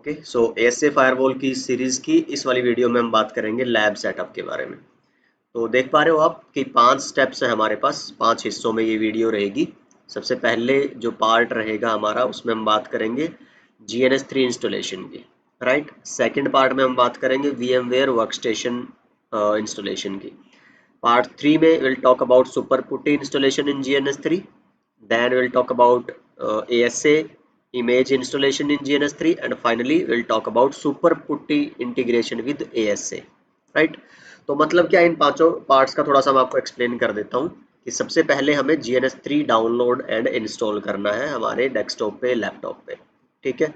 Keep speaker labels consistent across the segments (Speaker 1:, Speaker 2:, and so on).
Speaker 1: Okay, सो ASA firewall की series की इस वाली वीडियो में हम बात करेंगे लैब सेटअप के बारे में। तो देख पा रहे हो आप कि 5 स्टेप्स है हमारे पास, 5 हिस्सों में ये वीडियो रहेगी। सबसे पहले जो पार्ट रहेगा हमारा उसमें हम बात करेंगे GNS3 इंस्टॉलेशन की, राइट। सेकंड पार्ट में हम बात करेंगे VMware वर्कस्टेशन इंस्टॉलेशन की। Part 3 में we'll talk about super putty installation in GNS3. Then we'll talk about ASA image installation in GNS3, and finally we'll talk about super putty integration with ASA. Right? तो मतलब क्या, इन पांचों parts का थोड़ा सा मैं आपको एक्सप्लेन कर देता हूँ कि सबसे पहले हमें GNS3 डाउनलोड एंड इंस्टॉल करना है हमारे डेस्कटॉप पे, लैपटॉप पे, ठीक है।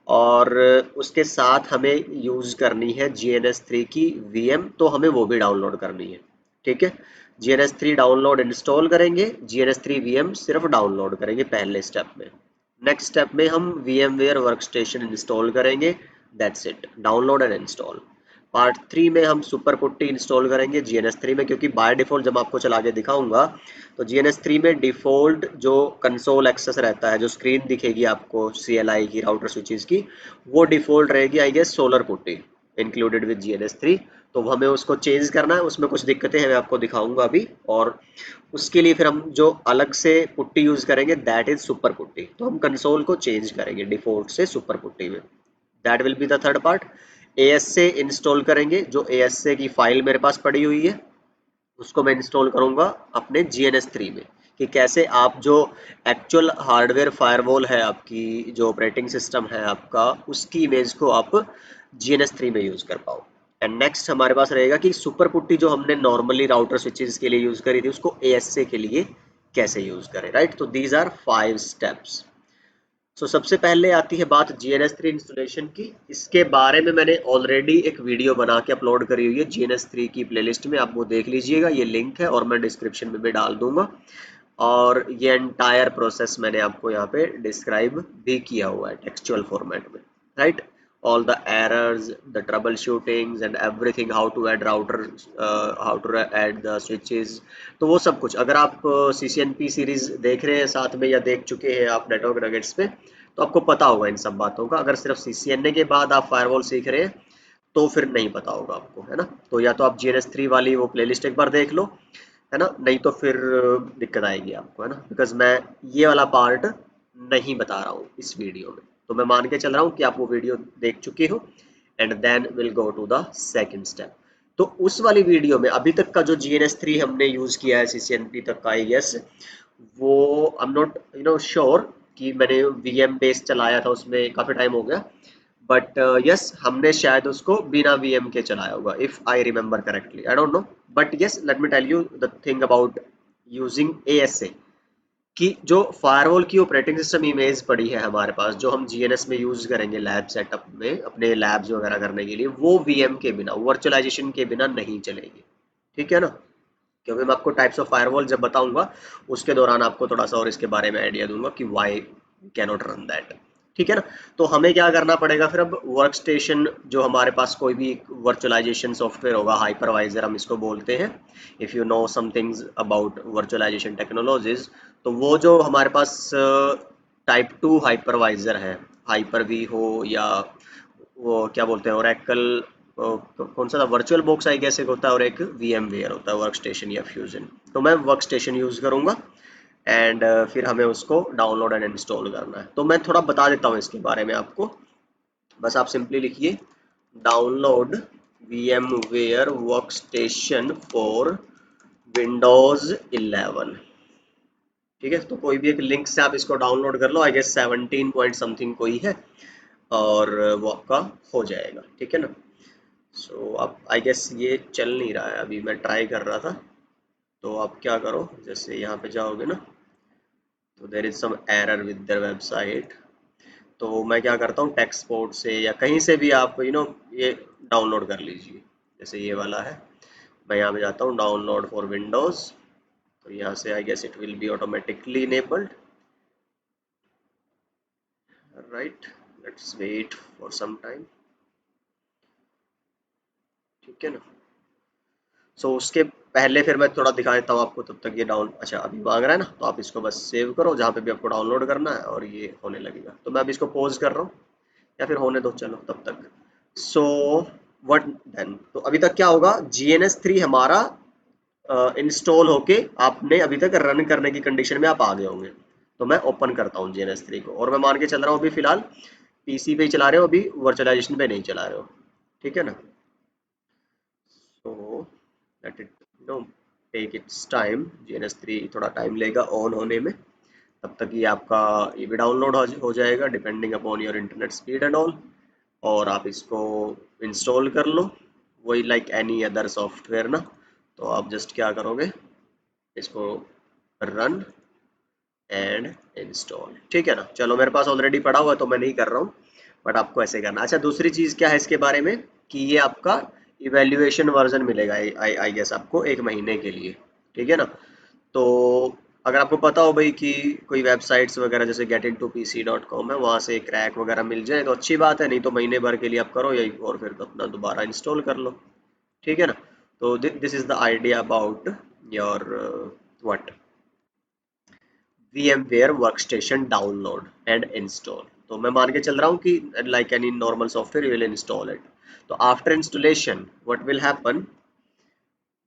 Speaker 1: और उसके साथ हमें यूज करनी है GNS3 की VM, तो हमें वो भी डाउनलोड करनी है, ठीक है। GNS3 डाउनलोड इंस्टॉल करेंगे, GNS3 VM सिर्फ डाउनलोड करेंगे पहले स्टेप में। नेक्स्ट स्टेप में हम VMware वर्कस्टेशन इंस्टॉल करेंगे, that's it, download and install. Part 3 में हम सुपर पुट्टी इंस्टॉल करेंगे GNS3 में, क्योंकि बाय डिफॉल्ट जब आपको चला के दिखाऊंगा तो GNS3 में डिफॉल्ट जो कंसोल एक्सेस रहता है, जो स्क्रीन दिखेगी आपको CLI की, राउटर स्विचेस की, वो डिफॉल्ट रहेगी I guess Solar PuTTY included with GNS3। तो हमें उसको चेंज करना है, उसमें कुछ दिक्कतें हैं, मैं आपको दिखाऊंगा अभी। और उसके लिए फिर हम जो अलग से पुट्टी यूज करेंगे दैट इज सुपर पुट्टी। तो हम कंसोल को चेंज करेंगे डिफॉल्ट से सुपर पुट्टी में। That will be the third part. ASA install करेंगे, जो ASA की फाइल मेरे पास पड़ी हुई है उसको मैं इंस्टॉल करूंगा अपने GNS3 में। कि कैसे आप जो एक्चुअल हार्डवेयर फायरवॉल है आपकी, जो ऑपरेटिंग सिस्टम है आपका, उसकी इमेज को आप GNS3 में यूज कर पाओ। एंड नेक्स्ट हमारे पास रहेगा कि सुपर पुट्टी जो हमने नॉर्मली राउटर स्विचेस के लिए यूज करी थी, उसको ASA के लिए कैसे यूज करें, राइट। तो दीज आर 5 स्टेप्स। सबसे पहले आती है बात GNS3 इंस्टॉलेशन की। इसके बारे में मैंने ऑलरेडी एक वीडियो बना के अपलोड करी हुई है GNS3 की प्लेलिस्ट में, आप वो देख लीजिएगा, ये लिंक है और मैं डिस्क्रिप्शन में भी डाल दूंगा। और ये एंटायर प्रोसेस मैंने आपको यहाँ पे डिस्क्राइब भी किया हुआ है टेक्सचुअल फॉर्मेट में, right. all the errors, the troubleshootings and everything, how to add router, how to add the switches। तो वो सब कुछ अगर आप CCNP सीरीज देख रहे हैं साथ में, या देख चुके हैं आप नेटवर्क नगेट्स पे, तो आपको पता होगा इन सब बातों का। अगर सिर्फ CCNA के बाद आप फायरवॉल सीख रहे हैं तो फिर नहीं पता होगा आपको, है ना। तो या तो आप GNS3 वाली वो प्लेलिस्ट एक बार देख लो, है ना, नहीं तो फिर दिक्कत आएगी आपको, है ना, बिकॉज मैं ये वाला पार्ट नहीं बता रहा हूँ इस वीडियो में। तो मैं मान के चल रहा हूँ कि आप वो वीडियो देख चुके हो। And then will go to the second step. तो उस वाली वीडियो में अभी तक का जो GNS3 हमने यूज किया है CCNP तक का, आई गेस वो, आई एम नॉट श्योर कि मैंने VM बेस चलाया था उसमें, काफी टाइम हो गया। बट यस, हमने शायद उसको बिना VM के चलाया होगा, if I remember correctly, I don't know. But yes, let me tell you the thing about using ASA, कि जो फायरवॉल की ऑपरेटिंग सिस्टम इमेज पड़ी है हमारे पास, जो हम GNS में यूज करेंगे लैब सेटअप में अपने लैब्स वगैरह करने के लिए, वो VM के बिना, वर्चुअलाइजेशन के बिना नहीं चलेगी, ठीक है ना। क्योंकि मैं आपको टाइप्स ऑफ फायरवॉल जब बताऊंगा उसके दौरान आपको थोड़ा सा और इसके बारे में आइडिया दूंगा कि why can not run that, ठीक है ना। तो हमें क्या करना पड़ेगा फिर, अब वर्क स्टेशन जो हमारे पास कोई भी वर्चुअलाइजेशन सॉफ्टवेयर होगा, हाइपरवाइजर हम इसको बोलते हैं, if you know some things about virtualization technologies, तो वो जो हमारे पास टाइप 2 हाइपरवाइजर है, हाइपर वी हो, या वो क्या बोलते हैं ओरेकल, कौन सा था, वर्चुअल बॉक्स आई गेस एक होता है, और एक VMware होता है वर्क स्टेशन या फ्यूजन। तो मैं वर्क स्टेशन यूज करूंगा। एंड फिर हमें उसको डाउनलोड एंड इंस्टॉल करना है। तो मैं थोड़ा बता देता हूँ इसके बारे में आपको। बस आप सिंपली लिखिए download VMware workstation for Windows 11, ठीक है। तो कोई भी एक लिंक से आप इसको डाउनलोड कर लो, आई गेस 17 पॉइंट समथिंग कोई है, और वो आपका हो जाएगा, ठीक है ना। अब आई गेस ये चल नहीं रहा है, अभी मैं ट्राई कर रहा था। तो आप क्या करो, जैसे यहाँ पे जाओगे ना, तो there is some error with their website. तो मैं क्या करता हूँ, टेक्सपोर्ट से या कहीं से भी आप ये डाउनलोड कर लीजिए। जैसे ये वाला है, मैं यहाँ पे जाता हूँ डाउनलोड फॉर विंडोज। तो यहाँ से I guess it will be automatically enabled, right. Let's wait for some time, ठीक है ना। उसके पहले फिर मैं थोड़ा दिखा देता हूँ आपको, तब तक ये डाउन, अच्छा अभी मांग रहा है ना, तो आप इसको बस सेव करो जहाँ पे भी आपको डाउनलोड करना है और ये होने लगेगा। तो मैं अभी इसको पॉज कर रहा हूँ, या फिर होने दो चलो तब तक। सो व्हाट देन, तो अभी तक क्या होगा, GNS3 हमारा इंस्टॉल होके आपने अभी तक रन करने की कंडीशन में आप आ गए होंगे। तो मैं ओपन करता हूँ GNS3 को, और मैं मान के चल रहा हूँ अभी फिलहाल पीसी पे ही चला रहे हो, अभी वर्चुअलाइजेशन पे नहीं चला रहे हो, ठीक है ना। So let it no take its time, GNS3 थोड़ा टाइम लेगा ऑन होने में, तब तक ये आपका ये भी डाउनलोड हो जाएगा depending upon your internet speed and all, और आप इसको इंस्टॉल कर लो वही लाइक एनी अदर सॉफ्टवेयर ना। तो आप जस्ट क्या करोगे, इसको रन एंड इंस्टॉल, ठीक है ना। चलो मेरे पास ऑलरेडी पड़ा हुआ है तो मैं नहीं कर रहा हूँ, बट आपको ऐसे करना। अच्छा दूसरी चीज़ क्या है इसके बारे में, कि ये आपका इवेल्युएशन वर्जन मिलेगा आई गेस आपको 1 महीने के लिए, ठीक है ना। तो अगर आपको पता हो भाई कि कोई वेबसाइट्स वगैरह जैसे getintopc.com है, वहाँ से क्रैक वगैरह मिल जाए तो अच्छी बात है, नहीं तो महीने भर के लिए आप करो यही और फिर तो अपना दोबारा इंस्टॉल कर लो, ठीक है ना। तो this is the idea about your what VMware workstation download and install. तो मैं मान के चल रहा हूँ कि like any normal software you will install it. तो after installation what will happen,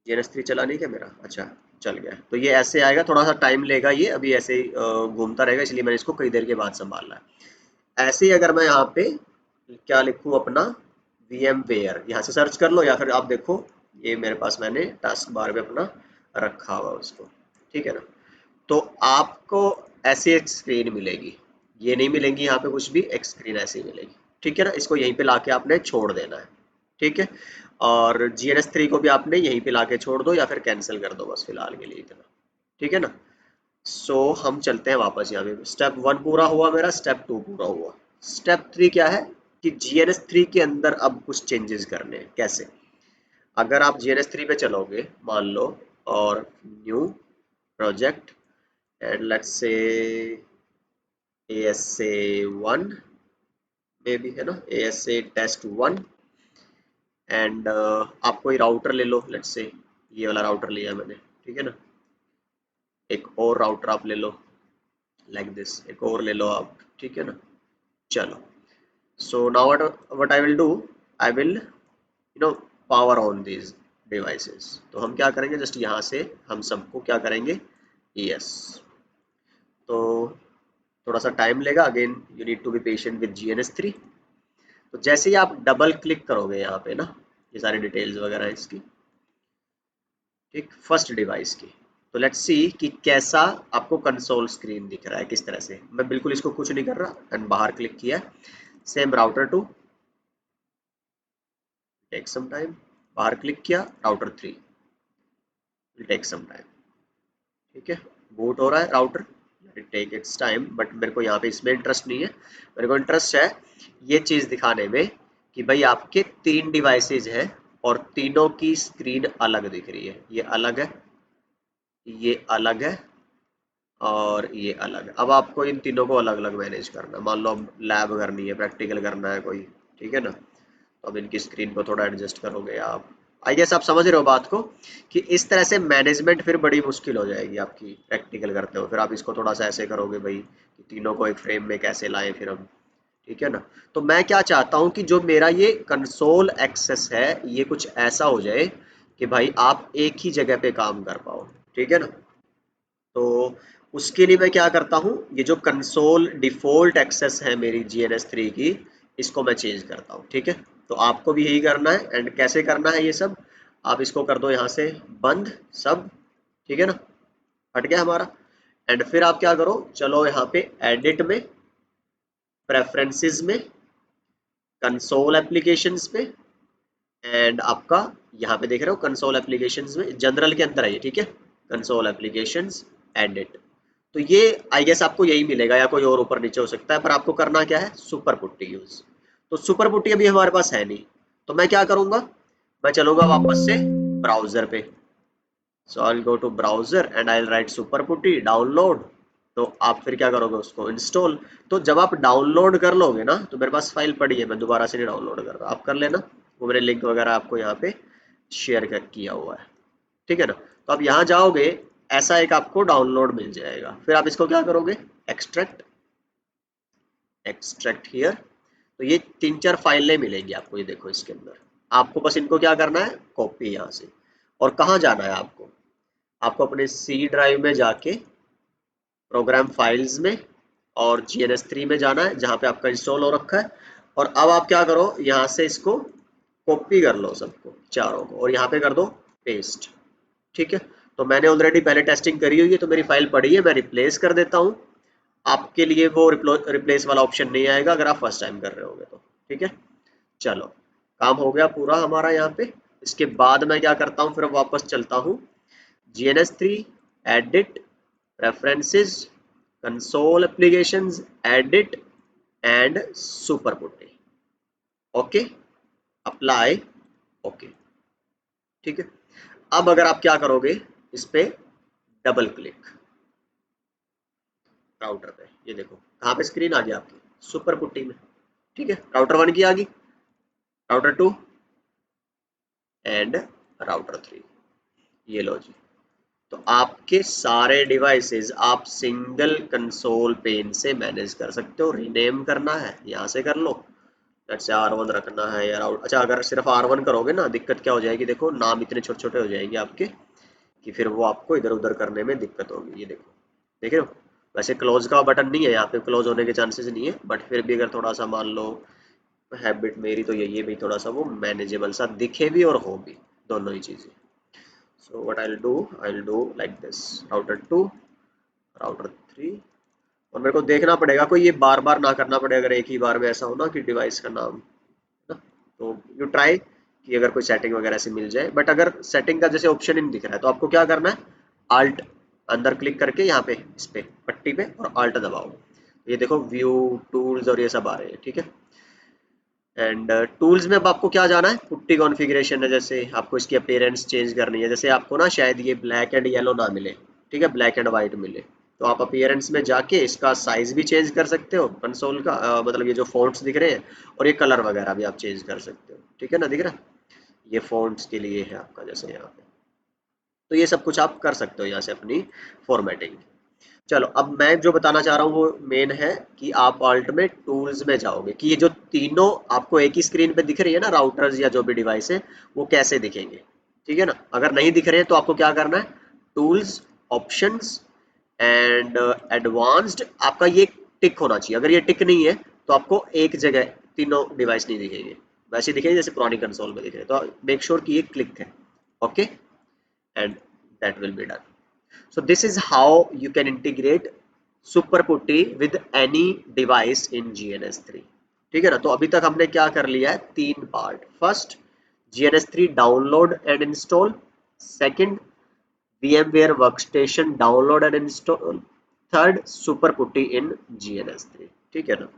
Speaker 1: GNS3 चला नहीं क्या मेरा, अच्छा चल गया, तो ये ऐसे आएगा, थोड़ा सा टाइम लेगा ये, अभी ऐसे ही घूमता रहेगा, इसलिए मैंने इसको कई देर के बाद संभालना है। ऐसे ही अगर मैं यहाँ पे क्या लिखूँ अपना VMware, यहाँ से सर्च कर लो, या फिर आप देखो ये मेरे पास मैंने टास्क बार में अपना रखा हुआ उसको, ठीक है ना। तो आपको ऐसी एक स्क्रीन मिलेगी, ये नहीं मिलेंगी यहाँ पे कुछ भी, एक स्क्रीन ऐसी मिलेगी, ठीक है ना। इसको यहीं पे लाके आपने छोड़ देना है, ठीक है। और GNS3 को भी आपने यहीं पे लाके छोड़ दो या फिर कैंसिल कर दो बस फिलहाल के लिए इतना, ठीक है ना। सो हम चलते हैं वापस यहाँ पे, स्टेप 1 पूरा हुआ मेरा, स्टेप 2 पूरा हुआ। स्टेप 3 क्या है कि GNS3 के अंदर अब कुछ चेंजेस करने हैं। कैसे, अगर आप GNS3 पे चलोगे मान लो, और new project and let's say ASA1 में भी है ना, ASA टेस्ट 1, एंड आप कोई राउटर ले लो, लेट्स से ये वाला राउटर लिया मैंने, ठीक है ना। एक और राउटर आप ले लो लाइक दिस, एक और ले लो आप, ठीक है ना। चलो, so now what I will do, I will power on these devices. तो हम क्या करेंगे, जस्ट यहाँ से हम सबको क्या करेंगे, यस। तो थोड़ा सा टाइम लेगा, again you need to be patient with GNS3। तो जैसे ही आप डबल क्लिक करोगे यहाँ पे ना, ये सारी डिटेल्स वगैरह है इसकी, ठीक, फर्स्ट डिवाइस की, तो लेट्स सी कि कैसा आपको कंसोल स्क्रीन दिख रहा है, किस तरह से। मैं बिल्कुल इसको कुछ नहीं कर रहा एंड बाहर क्लिक किया, same router 2, take some time, बाहर क्लिक किया, router 3 will take some time, ठीक है। बूट हो रहा है router, it take its time, but मेरे को यहाँ पे इसमें इंटरेस्ट नहीं है। मेरे को इंटरेस्ट है ये चीज़ दिखाने में कि भाई आपके 3 डिवाइसेज हैं और तीनों की स्क्रीन अलग दिख रही है, ये अलग है, ये अलग है, और ये अलग है। अब आपको इन तीनों को अलग अलग मैनेज करना है, मान लो अब लैब करनी है, प्रैक्टिकल करना है कोई, ठीक है ना। तो अब इनकी स्क्रीन को थोड़ा एडजस्ट करोगे आप, आई गेस आप समझ रहे हो बात को, कि इस तरह से मैनेजमेंट फिर बड़ी मुश्किल हो जाएगी आपकी प्रैक्टिकल करते हो, फिर आप इसको थोड़ा सा ऐसे करोगे भाई कि तीनों को एक फ्रेम में कैसे लाएं फिर हम, ठीक है ना। तो मैं क्या चाहता हूं कि जो मेरा ये कंसोल एक्सेस है ये कुछ ऐसा हो जाए कि भाई आप एक ही जगह पे काम कर पाओ, ठीक है ना। तो उसके लिए मैं क्या करता हूँ, ये जो कंसोल डिफ़ॉल्ट एक्सेस है मेरी GNS3 की, इसको मैं चेंज करता हूँ, ठीक है। तो आपको भी यही करना है, एंड कैसे करना है ये सब, आप इसको कर दो यहाँ से बंद सब, ठीक है ना, हट गया हमारा। एंड फिर आप क्या करो, चलो यहाँ पे एडिट में, प्रेफरेंसेस में, कंसोल एप्लीकेशंस पे, एंड आपका यहाँ पे देख रहे हो कंसोल एप्लीकेशंस में जनरल के अंदर है ये, ठीक है, कंसोल एप्लीकेशंस, एडिट। तो ये आई गेस आपको यही मिलेगा या कोई और ऊपर नीचे हो सकता है, पर आपको करना क्या है, सुपर पुट्टी यूज। तो सुपर पुट्टी अभी हमारे पास है नहीं, तो मैं क्या करूंगा, मैं चलूंगा वापस से ब्राउजर पे। So I will go to browser and I will write super PuTTY download. तो आप फिर क्या करोगे, उसको इंस्टॉल। तो जब आप डाउनलोड कर लोगे ना, तो मेरे पास फाइल पड़ी है, मैं दोबारा से नहीं डाउनलोड कर रहा, आप कर लेना, वो मैंने लिंक वगैरह आपको यहाँ पे शेयर किया हुआ है, ठीक है ना। तो आप यहाँ जाओगे, ऐसा एक आपको डाउनलोड मिल जाएगा, फिर आप इसको क्या करोगे, एक्सट्रैक्ट, एक्सट्रैक्ट हियर, तो ये 3-4 फाइलें मिलेंगी आपको, ये देखो इसके अंदर। आपको बस इनको क्या करना है, कॉपी यहाँ से। और कहाँ जाना है आपको, आपको अपने सी ड्राइव में जाके प्रोग्राम फाइल्स में और GNS3 में जाना है जहाँ पे आपका इंस्टॉल हो रखा है। और अब आप क्या करो, यहाँ से इसको कॉपी कर लो सबको, चारों को, और यहाँ पे कर दो पेस्ट। ठीक है, तो मैंने ऑलरेडी पहले टेस्टिंग करी हुई है तो मेरी फाइल पड़ी है, मैं रिप्लेस कर देता हूँ। आपके लिए वो रिप्लेस वाला ऑप्शन नहीं आएगा अगर आप फर्स्ट टाइम कर रहे होगे तो। ठीक है, चलो काम हो गया पूरा हमारा यहाँ पे। इसके बाद मैं क्या करता हूँ, फिर वापस चलता हूँ GNS3, edit, preferences, console applications, edit and super putty. Okay, apply, okay. ठीक है, अब अगर आप क्या करोगे, इस पे डबल क्लिक राउटर पे, ये देखो कहाँ पे स्क्रीन आ गई आपकी, सुपर पुट्टी में। ठीक है, राउटर 1 की आ गई, राउटर 2 एंड राउटर 3, ये लो जी। तो आपके सारे डिवाइसेस आप सिंगल कंसोल पेन से मैनेज कर सकते हो। रीनेम करना है यहाँ से कर लो, जैसे R1 रखना है या राउट, अच्छा अगर सिर्फ R1 करोगे ना, दिक्कत क्या हो जाएगी, देखो नाम इतने छोटे छोटे हो जाएंगे आपके कि फिर वो आपको इधर उधर करने में दिक्कत होगी। ये देखो, देख रहे हो, वैसे क्लोज का बटन नहीं है यहाँ पे, क्लोज होने के चांसेस नहीं है, बट फिर भी अगर थोड़ा सा मान लो, हैबिट मेरी तो यही है भाई, थोड़ा सा वो मैनेजेबल सा दिखे भी और हो भी, दोनों ही चीजें। सो what I will do like this, router 2, router 3। और मेरे को देखना पड़ेगा कोई ये बार बार ना करना पड़े, अगर एक ही बार में ऐसा हो ना कि डिवाइस का नाम ना, तो यू ट्राई कि अगर कोई सेटिंग वगैरह से मिल जाए। बट अगर सेटिंग का जैसे ऑप्शन ही नहीं दिख रहा है तो आपको क्या करना है, आल्ट अंदर क्लिक करके यहाँ पे इस पे पट्टी पे और आल्ट दबाओ, ये देखो व्यू टूल्स और ये सब आ रहे हैं। ठीक है, एंड टूल्स में अब आपको क्या जाना है, पुट्टी कॉन्फ़िगरेशन है, जैसे आपको इसकी अपीयरेंस चेंज करनी है, जैसे आपको ना शायद ये ब्लैक एंड येलो ना मिले, ठीक है, ब्लैक एंड वाइट मिले, तो आप अपीयरेंस में जाके इसका साइज भी चेंज कर सकते हो कंसोल का, मतलब ये जो फॉन्ट्स दिख रहे हैं, और ये कलर वगैरह भी आप चेंज कर सकते हो। ठीक है ना, दिख रहा है, ये फॉन्ट्स के लिए है आपका, जैसे यहाँ पे, तो ये सब कुछ आप कर सकते हो यहाँ से अपनी फॉर्मेटिंग। चलो अब मैं जो बताना चाह रहा हूँ वो मेन है कि आप अल्टीमेट टूल्स में जाओगे कि ये जो तीनों आपको एक ही स्क्रीन पे दिख रही है ना, राउटर्स या जो भी डिवाइस है, वो कैसे दिखेंगे। ठीक है ना, अगर नहीं दिख रहे हैं तो आपको क्या करना है, टूल्स, ऑप्शंस एंड एडवांस्ड, आपका ये टिक होना चाहिए। अगर ये टिक नहीं है तो आपको एक जगह तीनों डिवाइस नहीं दिखेंगे, वैसे दिखेंगे जैसे पुरानी कंसोल में दिख रहे हैं, तो मेक श्योर कि ये क्लिक है। Okay, and that will be done. So this is how you can integrate Super Putty with any device in GNS3। ठीक है ना, तो अभी तक हमने क्या कर लिया है, 3 part. First, GNS3 download and install. Second, VMware workstation download and install. Third, super putty in GNS3। ठीक है ना,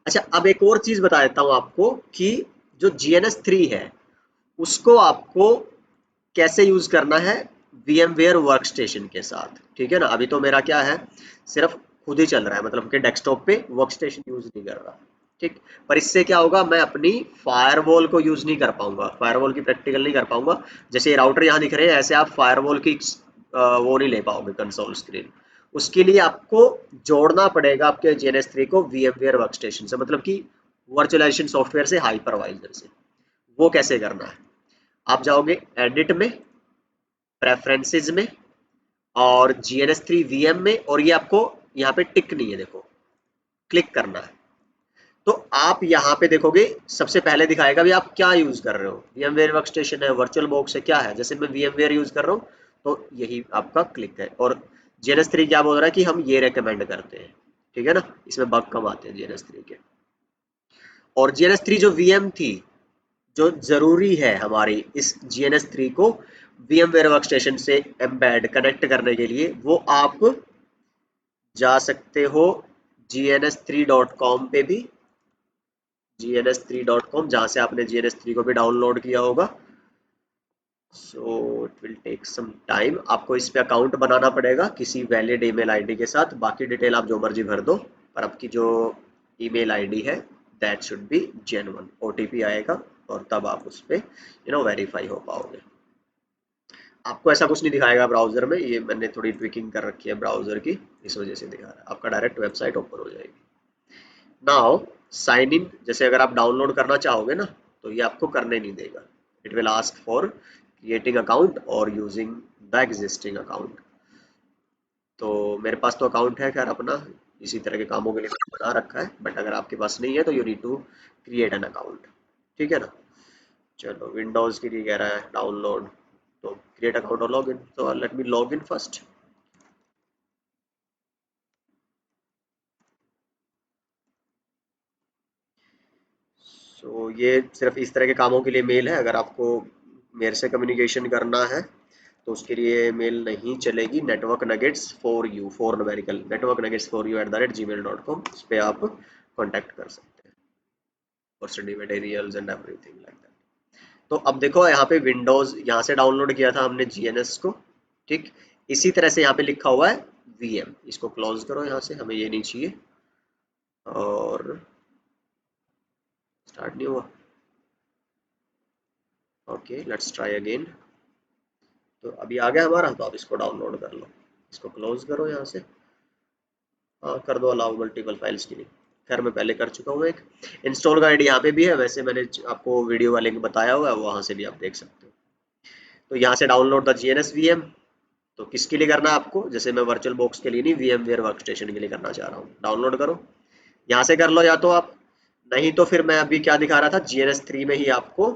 Speaker 1: अच्छा अब एक और चीज बता देता हूँ आपको कि जो GNS3 है उसको आपको कैसे यूज करना है VMware वर्कस्टेशन के साथ। ठीक है ना, अभी तो मेरा क्या है, सिर्फ खुद ही चल रहा है, मतलब कि डेस्कटॉप पे वर्कस्टेशन यूज नहीं कर रहा। ठीक, पर इससे क्या होगा, मैं अपनी फायरवॉल को यूज नहीं कर पाऊंगा, फायरवॉल की प्रैक्टिकल नहीं कर पाऊंगा। जैसे राउटर यहाँ दिख रहे हैं, ऐसे आप फायरवॉल की वो नहीं ले पाओगे कंसोल स्क्रीन। उसके लिए आपको जोड़ना पड़ेगा आपके GNS3 को VMware वर्कस्टेशन से, मतलब कि वर्चुअलाइजेशन सॉफ्टवेयर से, हाइपरवाइजर से। वो कैसे करना है, आप जाओगे एडिट में, प्रेफरेंसेस में और GNS3 VM में, और ये आपको यहाँ पे टिक नहीं है, देखो क्लिक करना है। तो आप यहाँ पे देखोगे सबसे पहले दिखाएगा भी आप क्या यूज कर रहे हो, VMware वर्कस्टेशन है, वर्चुअल बॉक्स है, क्या है, जैसे मैं VMware यूज कर रहा हूँ तो यही आपका क्लिक है। और GNS3 क्या बोल रहा है कि हम ये रेकमेंड करते हैं। ठीक है ना, इसमें बग कम आते हैं GNS3 के। और GNS3 जो VM थी, जो जरूरी है हमारी इस GNS3 को VMware वर्कस्टेशन से एम्बेड कनेक्ट करने के लिए, वो आप जा सकते हो gns3.com पे भी, gns3.com, जहां से आपने GNS3 को भी डाउनलोड किया होगा। So it will take some time, आपको इस पे अकाउंट बनाना पड़ेगा किसी वैलिड ईमेल आईडी के साथ, बाकी डिटेल आप जो मर्जी भर दो, पर आपकी जो ईमेल आईडी है that should be genuine. OTP आएगा और तब आप उस पे वेरीफाई हो पाओगे। आपको ऐसा कुछ नहीं दिखाएगा ब्राउजर में, ये मैंने थोड़ी ट्विकिंग कर रखी है ब्राउजर की, इस वजह से दिखा रहा है, आपका डायरेक्ट वेबसाइट ओपन हो जाएगी। नाउ साइन इन, जैसे अगर आप डाउनलोड करना चाहोगे ना तो ये आपको करने नहीं देगा। It will ask for creating account और यूजिंग द एग्जिस्टिंग अकाउंट। तो मेरे पास तो अकाउंट है खैर अपना, इसी तरह के कामों के लिए मैंने बना रखा है, बट अगर आपके पास नहीं है तो you need to create an account. ठीक है ना। चलो विंडोज के लिए कह रहा है डाउनलोड, तो क्रिएट अकाउंट और लॉग इन, तो let me log in first. सो ये सिर्फ इस तरह के कामों के लिए मेल है। अगर आपको मेरे से कम्युनिकेशन करना है तो उसके लिए मेल नहीं चलेगी। Network nuggets for you, for numerical, network nuggets for you @gmail.com, इस पे आप कांटेक्ट कर सकते हैं for study materials and everything like that. तो अब देखो यहाँ पे विंडोज, यहाँ से डाउनलोड किया था हमने जीएनएस को। ठीक, इसी तरह से यहाँ पे लिखा हुआ है वीएम, इसको क्लोज करो यहाँ से, हमें ये नहीं चाहिए। और स्टार्ट नहीं हुआ। Okay let's try again. तो अभी आ गया हमारा, तो आप इसको डाउनलोड कर लो, इसको क्लोज करो यहाँ से। हाँ कर दो अलाउ मल्टीपल फाइल्स के लिए। खैर मैं पहले कर चुका हूँ एक। इंस्टॉल का आईडी यहाँ पे भी है, वैसे मैंने आपको वीडियो का लिंक बताया हुआ है, वहाँ से भी आप देख सकते हो। तो यहाँ से डाउनलोड द जीएनएस वीएम। तो किसके लिए करना है आपको, जैसे मैं वर्चुअल बॉक्स के लिए नहीं, VMware वर्कस्टेशन के लिए करना चाह रहा हूँ। डाउनलोड करो, यहाँ से कर लो या तो आप, नहीं तो फिर मैं अभी क्या दिखा रहा था GNS3 में ही आपको,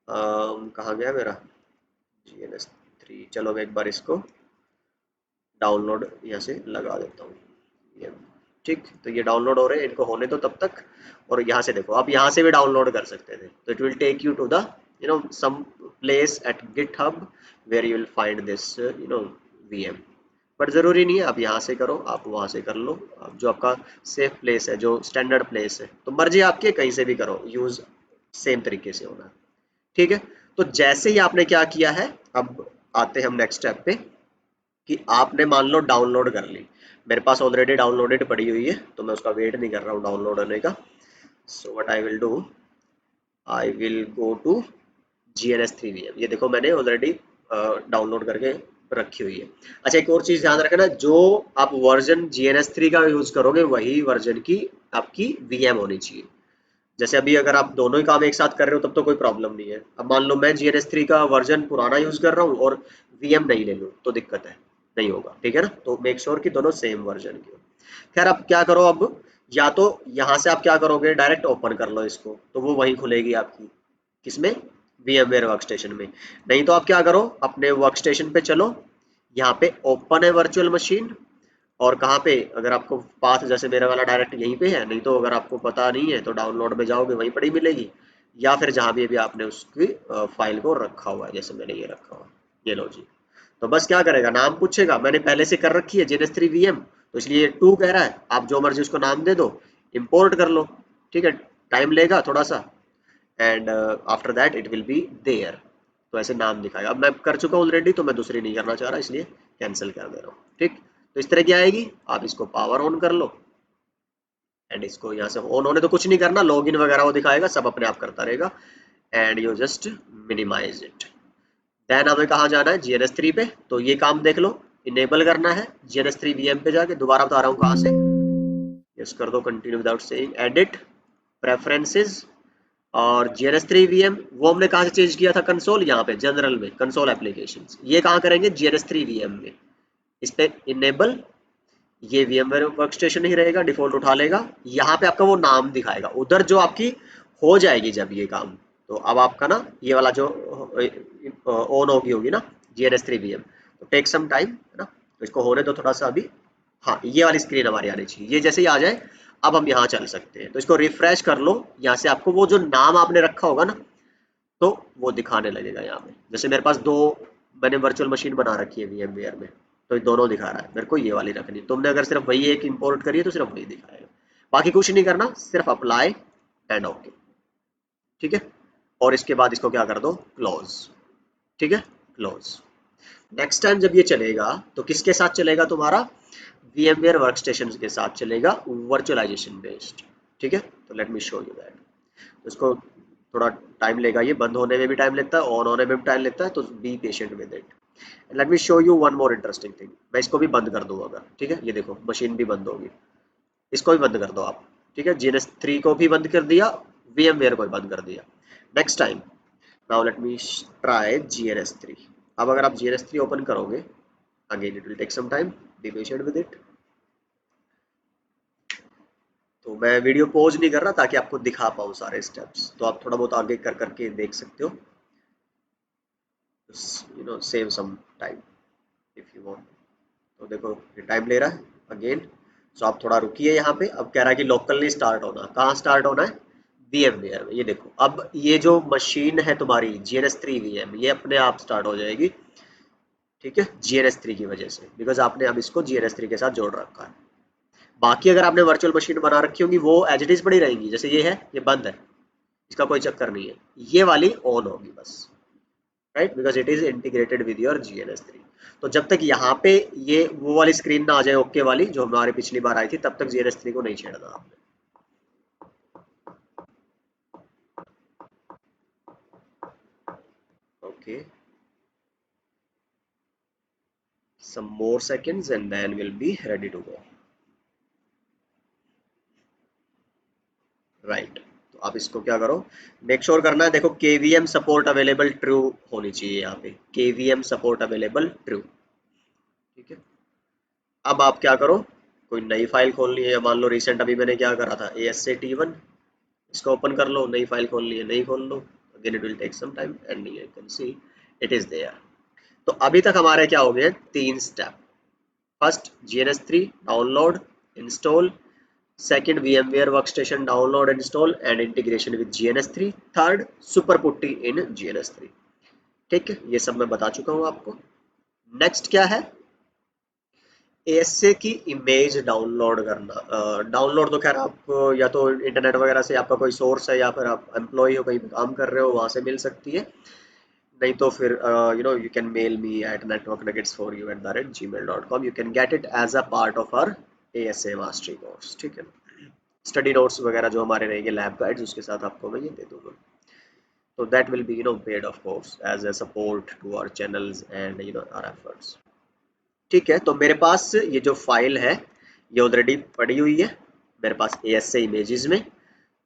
Speaker 1: कहाँ गया मेरा GNS3। चलो मैं एक बार इसको डाउनलोड यहाँ से लगा देता हूँ ये। ठीक, तो ये डाउनलोड हो रहे हैं, इनको होने दो तब तक। और यहाँ से देखो, आप यहाँ से भी डाउनलोड कर सकते थे, तो it will take you to the some place at GitHub where you will find this VM। बट ज़रूरी नहीं है आप यहाँ से करो, आप वहाँ से कर लो, आप जो आपका सेफ प्लेस है, जो स्टैंडर्ड प्लेस है, तो मर्जी आपके कहीं से भी करो, यूज़ सेम तरीके से होना है। ठीक है। तो जैसे ही आपने क्या किया है, अब आते हैं हम नेक्स्ट स्टेप पे, कि आपने मान लो डाउनलोड कर ली। मेरे पास ऑलरेडी डाउनलोडेड पड़ी हुई है, तो मैं उसका वेट नहीं कर रहा हूँ डाउनलोड होने का। So what I will do, I will go to GNS3 VM। ये देखो मैंने ऑलरेडी डाउनलोड करके रखी हुई है। अच्छा एक और चीज़ ध्यान रखना, जो आप वर्जन GNS3 का यूज़ करोगे वही वर्जन की आपकी VM होनी चाहिए। जैसे अभी अगर आप दोनों ही काम एक साथ कर रहे हो तब तो कोई प्रॉब्लम नहीं है। अब मान लो मैं GNS3 का वर्जन पुराना यूज़ कर रहा हूँ और VM नहीं ले लूँ तो दिक्कत है, नहीं होगा। ठीक है ना, तो मेक श्योर कि दोनों सेम वर्जन की हो। खैर अब क्या करो, अब या तो यहाँ से आप क्या करोगे, डायरेक्ट ओपन कर लो इसको, तो वो वहीं खुलेगी आपकी, किसमें, VMware वर्कस्टेशन में। नहीं तो आप क्या करो, अपने वर्कस्टेशन पे चलो, यहाँ पे ओपन है वर्चुअल मशीन, और कहाँ पे, अगर आपको पाथ जैसे मेरा वाला डायरेक्ट यहीं पे है, नहीं तो अगर आपको पता नहीं है तो डाउनलोड में जाओगे वहीं पड़ी मिलेगी, या फिर जहाँ भी अभी आपने उसकी फाइल को रखा हुआ है, जैसे मैंने ये रखा हुआ है, ये लो जी। तो बस क्या करेगा, नाम पूछेगा, मैंने पहले से कर रखी है GNS3 VM, तो इसलिए ये 2 कह रहा है, आप जो मर्जी उसको नाम दे दो, इंपोर्ट कर लो। ठीक है, टाइम लेगा थोड़ा सा, and after that it will be there, तो ऐसे नाम दिखाएगा। अब मैं कर चुका हूँ ऑलरेडी, तो मैं दूसरी नहीं करना चाह रहा, इसलिए कैंसिल कर दे रहा हूँ। ठीक, तो इस तरह की आएगी, आप इसको पावर ऑन कर लो, एंड इसको यहाँ से ऑन होने तो कुछ नहीं करना, लॉगिन वगैरह वो दिखाएगा, सब अपने आप करता रहेगा, and you just minimize it. Then हमें कहाँ जाना है, GNS3 पे, तो ये काम देख लो, इनेबल करना है GNS3 VM पे जाके, दोबारा बता रहा हूँ कहाँ से, यस कर दो, continue without saying, edit preferences, और GNS3 VM वो हमने कहाँ से चेंज किया था, कंसोल, यहाँ पे जनरल में कंसोल एप्लीकेशंस, ये कहाँ करेंगे, GNS3 VM में, इस पे इनेबल, ये VMware वर्कस्टेशन ही रहेगा, डिफॉल्ट उठा लेगा, यहाँ पे आपका वो नाम दिखाएगा, उधर जो आपकी हो जाएगी जब ये काम, तो अब आपका ना ये वाला जो ऑन होगी ना GNS3 VM, तो टेक सम टाइम है ना, तो इसको होने दो थोड़ा सा अभी। हाँ ये वाली स्क्रीन हमारी आनी चाहिए, ये जैसे ही आ जाए अब हम यहाँ चल सकते हैं, तो इसको रिफ्रेश कर लो, यहाँ से आपको वो जो नाम आपने रखा होगा ना, तो वो दिखाने लगेगा यहाँ पे। जैसे मेरे पास दो मैंने वर्चुअल मशीन बना रखी है VMware में, तो ये दोनों दिखा रहा है, मेरे को ये वाली रखनी, तुमने अगर सिर्फ वही एक इंपोर्ट करी है तो सिर्फ वही दिखाएगा, बाकी कुछ नहीं करना, सिर्फ अप्लाई एंड ओके। ठीक है, और इसके बाद इसको क्या कर दो, क्लोज। ठीक है, क्लोज। नेक्स्ट टाइम जब ये चलेगा तो किसके साथ चलेगा तुम्हारा, VMware वर्कस्टेशन के साथ चलेगा, वर्चुअलाइजेशन बेस्ड। ठीक है, तो let me show you that. इसको थोड़ा टाइम लेगा, ये बंद होने में भी टाइम लेता है, ऑन होने में भी टाइम लेता है, तो B patient with it. Let me show you one more interesting thing, मैं इसको भी बंद कर दूँ अगर, ठीक है, ये देखो मशीन भी बंद होगी, इसको भी बंद कर दो आप। ठीक है, GNS3 को भी बंद कर दिया, VMware को भी बंद कर दिया। Next time, now let me try GNS3। अब अगर आप GNS3 ओपन करोगे, again it will take some time, be patient with it. तो मैं वीडियो पॉज नहीं कर रहा ताकि आपको दिखा पाऊँ सारे स्टेप्स, तो आप थोड़ा बहुत आगे कर करके देख सकते हो, save some time if you want. तो देखो ये टाइम ले रहा है अगेन, सो आप थोड़ा रुकिए यहाँ पे। अब कह रहा है कि लोकल नहीं स्टार्ट होना, कहाँ स्टार्ट होना है, VMware में। ये देखो अब ये जो मशीन है तुम्हारी GNS3 VM, ये अपने आप स्टार्ट हो जाएगी, ठीक है, GNS3 की वजह से, बिकॉज आपने अब इसको GNS3 के साथ जोड़ रखा है। बाकी अगर आपने वर्चुअल मशीन बना रखी होगी वो एज इट इज पड़ी रहेंगी, जैसे ये है, ये बंद है, इसका कोई चक्कर नहीं है, ये वाली ऑन होगी बस, right, because it is integrated with your GNS3। तो जब तक यहाँ पे ये वो वाली स्क्रीन ना आ जाए ओके वाली जो हमारे पिछली बार आई थी, तब तक GNS3 को नहीं छेड़ना आपने। Okay, some more seconds and then we'll be ready to go, right. तो आप इसको क्या करो, मेक श्योर करना है, देखो KVM सपोर्ट अवेलेबल ट्रू होनी चाहिए यहाँ पे, KVM सपोर्ट अवेलेबल ट्रू, ठीक है। अब आप क्या करो, कोई नई फाइल खोलनी है, मान लो रिसेंट अभी मैंने क्या करा था, ASAT1, इसको ओपन कर लो, नई फाइल खोलनी है, नई खोल लो, again it will take some time and you can see it is there. तो अभी तक हमारे क्या हो गए, 3 step. First GNS3 download install, second VMware workstation download install and integration with GNS3, third super putty in GNS3, ठीक है, ये सब मैं बता चुका हूँ आपको। नेक्स्ट क्या है, ASA की इमेज डाउनलोड करना। डाउनलोड तो खैर आप या तो इंटरनेट वगैरह से, आपका कोई सोर्स है या फिर आप एम्प्लॉय हो कहीं काम कर रहे हो वहां से मिल सकती है, नहीं तो फिर you can mail me at networknuggetsforyou@gmail.com, you can get it as a part of our ASA mastery course, ठीक है। स्टडी नोट्स वगैरह जो हमारे रहेंगे, लैब गाइड्स, उसके साथ आपको मैं ये दे दूंगा। तो that will be paid of course as a support to our channels and our efforts, ठीक है। तो मेरे पास ये जो फाइल है ये ऑलरेडी पड़ी हुई है मेरे पास ASA इमेजेस में।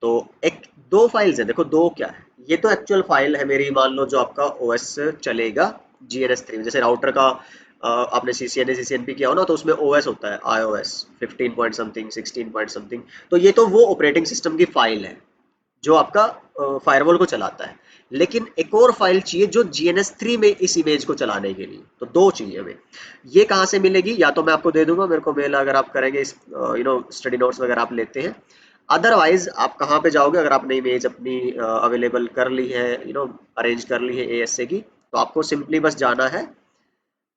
Speaker 1: तो एक दो फाइल्स है, देखो दो क्या है, ये तो एक्चुअल फाइल है मेरी, मान लो जो आपका OS चलेगा GNS3 में, जैसे राउटर का आपने CCNA CCNP किया हो ना, तो उसमें OS होता है iOS 15 point something 16 point something, तो ये तो वो ऑपरेटिंग सिस्टम की फाइल है जो आपका फायरवॉल को चलाता है। लेकिन एक और फाइल चाहिए जो GNS3 में इस इमेज को चलाने के लिए, तो दो चाहिए हमें। ये कहाँ से मिलेगी, या तो मैं आपको दे दूंगा, मेरे को मेल अगर आप करेंगे, इस स्टडी नोट्स वगैरह आप लेते हैं। अदरवाइज आप कहाँ पे जाओगे, अगर आपने इमेज अपनी अवेलेबल कर ली है, अरेंज कर ली है ASA की, तो आपको सिंपली बस जाना है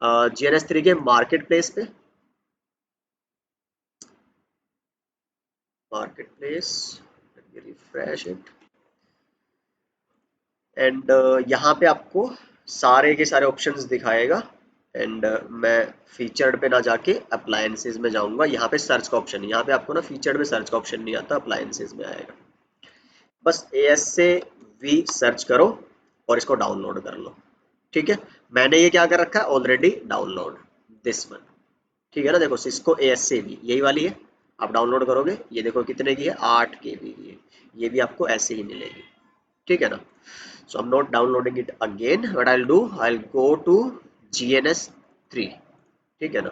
Speaker 1: GNS3 के मार्केट प्लेस पे, market place, refresh it, and यहाँ पे आपको सारे के सारे ऑप्शंस दिखाएगा। एंड मैं फीचर्ड पे ना जाके अप्लायंसेज में जाऊंगा, यहाँ पे सर्च का ऑप्शन, यहाँ पे आपको ना फीचर्ड में सर्च का ऑप्शन नहीं आता, अप्लायंसेज में आएगा। बस ASA V सर्च करो और इसको डाउनलोड कर लो, ठीक है। मैंने ये क्या कर रखा है, ऑलरेडी डाउनलोड दिस वन, ठीक है ना। देखो सिस्को ASA V यही वाली है, आप डाउनलोड करोगे, ये देखो कितने की है, 8 KB की है, ये भी आपको ऐसे ही मिलेगी, ठीक है ना। So I'm not downloading it again. What I'll do, I'll go to GNS3, ठीक है ना।